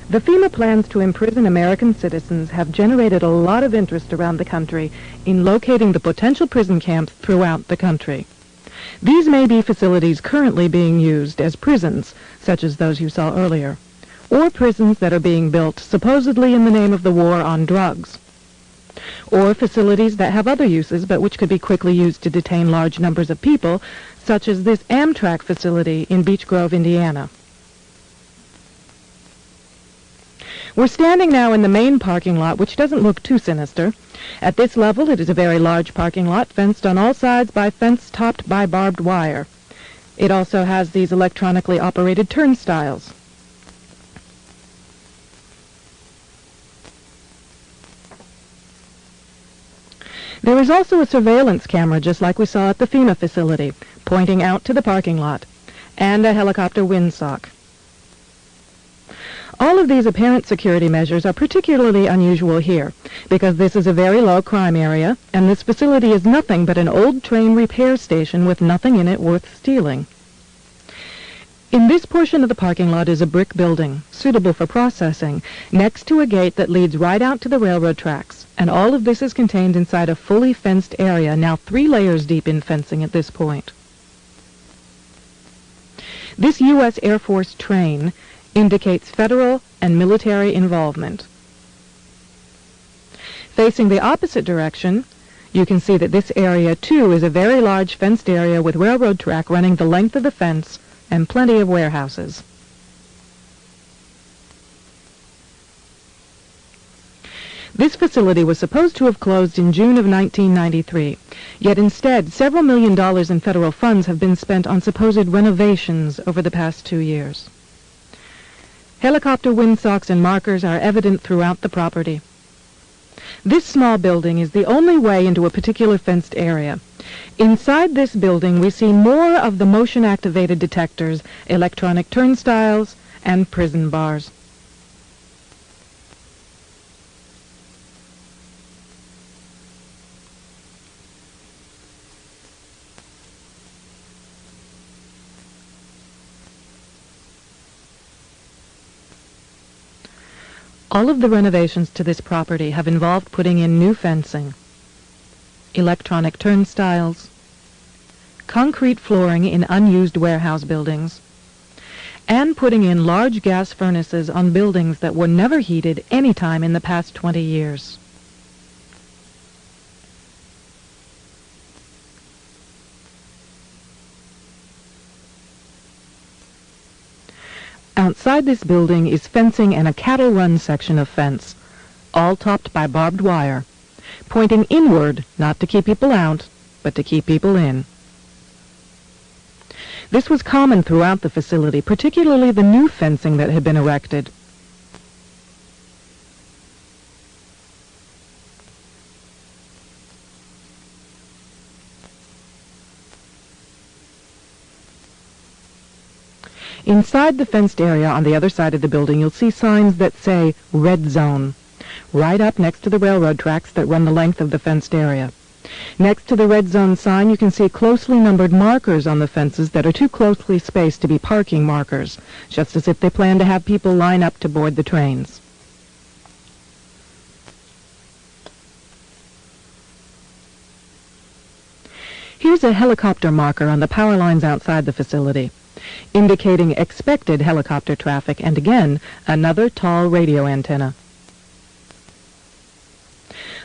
The FEMA plans to imprison American citizens have generated a lot of interest around the country in locating the potential prison camps throughout the country. These may be facilities currently being used as prisons, such as those you saw earlier, or prisons that are being built supposedly in the name of the war on drugs, or facilities that have other uses but which could be quickly used to detain large numbers of people, such as this Amtrak facility in Beech Grove, Indiana. We're standing now in the main parking lot, which doesn't look too sinister. At this level, it is a very large parking lot, fenced on all sides by fence topped by barbed wire. It also has these electronically operated turnstiles. There is also a surveillance camera, just like we saw at the FEMA facility, pointing out to the parking lot, and a helicopter windsock. All of these apparent security measures are particularly unusual here, because this is a very low crime area, and this facility is nothing but an old train repair station with nothing in it worth stealing. In this portion of the parking lot is a brick building, suitable for processing, next to a gate that leads right out to the railroad tracks, and all of this is contained inside a fully fenced area, now 3 layers deep in fencing at this point. This U.S. Air Force train indicates federal and military involvement. Facing the opposite direction, you can see that this area, too, is a very large fenced area with railroad track running the length of the fence and plenty of warehouses. This facility was supposed to have closed in June of 1993, yet instead several $1 million in federal funds have been spent on supposed renovations over the past 2 years. Helicopter windsocks and markers are evident throughout the property. This small building is the only way into a particular fenced area. Inside this building we see more of the motion-activated detectors, electronic turnstiles, and prison bars. All of the renovations to this property have involved putting in new fencing, electronic turnstiles, concrete flooring in unused warehouse buildings, and putting in large gas furnaces on buildings that were never heated any time in the past 20 years. Outside this building is fencing and a cattle run section of fence, all topped by barbed wire, pointing inward, not to keep people out, but to keep people in. This was common throughout the facility, particularly the new fencing that had been erected. Inside the fenced area on the other side of the building, you'll see signs that say Red Zone, right up next to the railroad tracks that run the length of the fenced area. Next to the Red Zone sign, you can see closely numbered markers on the fences that are too closely spaced to be parking markers, just as if they plan to have people line up to board the trains. Here's a helicopter marker on the power lines outside the facility, indicating expected helicopter traffic, and again, another tall radio antenna.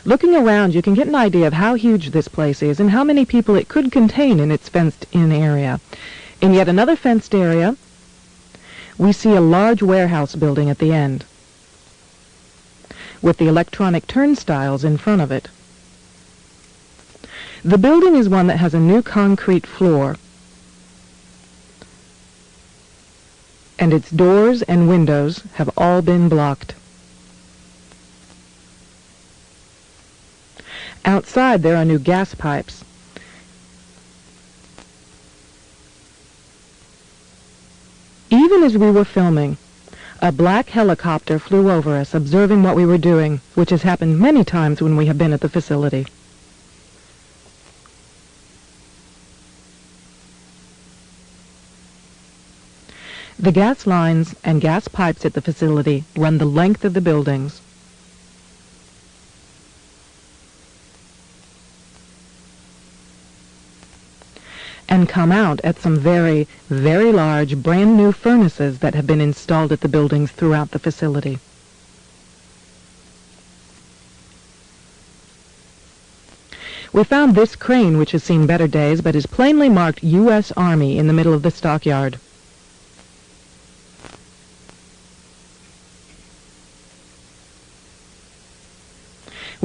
Looking around, you can get an idea of how huge this place is and how many people it could contain in its fenced-in area. In yet another fenced area, we see a large warehouse building at the end, with the electronic turnstiles in front of it. The building is one that has a new concrete floor, and its doors and windows have all been blocked. Outside there are new gas pipes. Even as we were filming, a black helicopter flew over us, observing what we were doing, which has happened many times when we have been at the facility. The gas lines and gas pipes at the facility run the length of the buildings. And come out at some very, very large brand new furnaces that have been installed at the buildings throughout the facility. We found this crane, which has seen better days, but is plainly marked U.S. Army in the middle of the stockyard.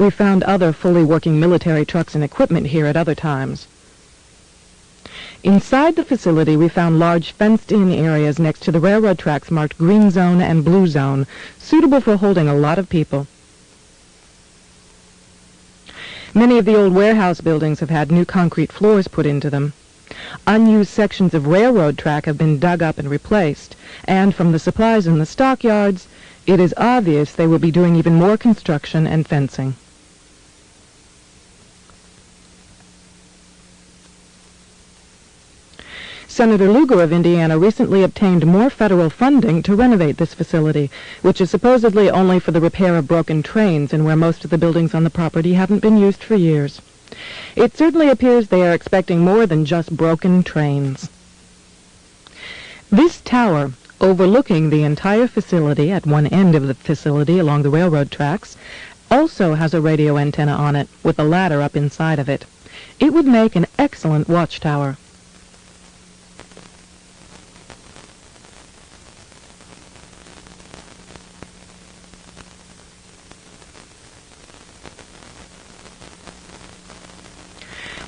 We found other fully working military trucks and equipment here at other times. Inside the facility, we found large fenced-in areas next to the railroad tracks marked Green Zone and Blue Zone, suitable for holding a lot of people. Many of the old warehouse buildings have had new concrete floors put into them. Unused sections of railroad track have been dug up and replaced, and from the supplies in the stockyards, it is obvious they will be doing even more construction and fencing. Senator Lugar of Indiana recently obtained more federal funding to renovate this facility, which is supposedly only for the repair of broken trains and where most of the buildings on the property haven't been used for years. It certainly appears they are expecting more than just broken trains. This tower, overlooking the entire facility at one end of the facility along the railroad tracks, also has a radio antenna on it with a ladder up inside of it. It would make an excellent watchtower.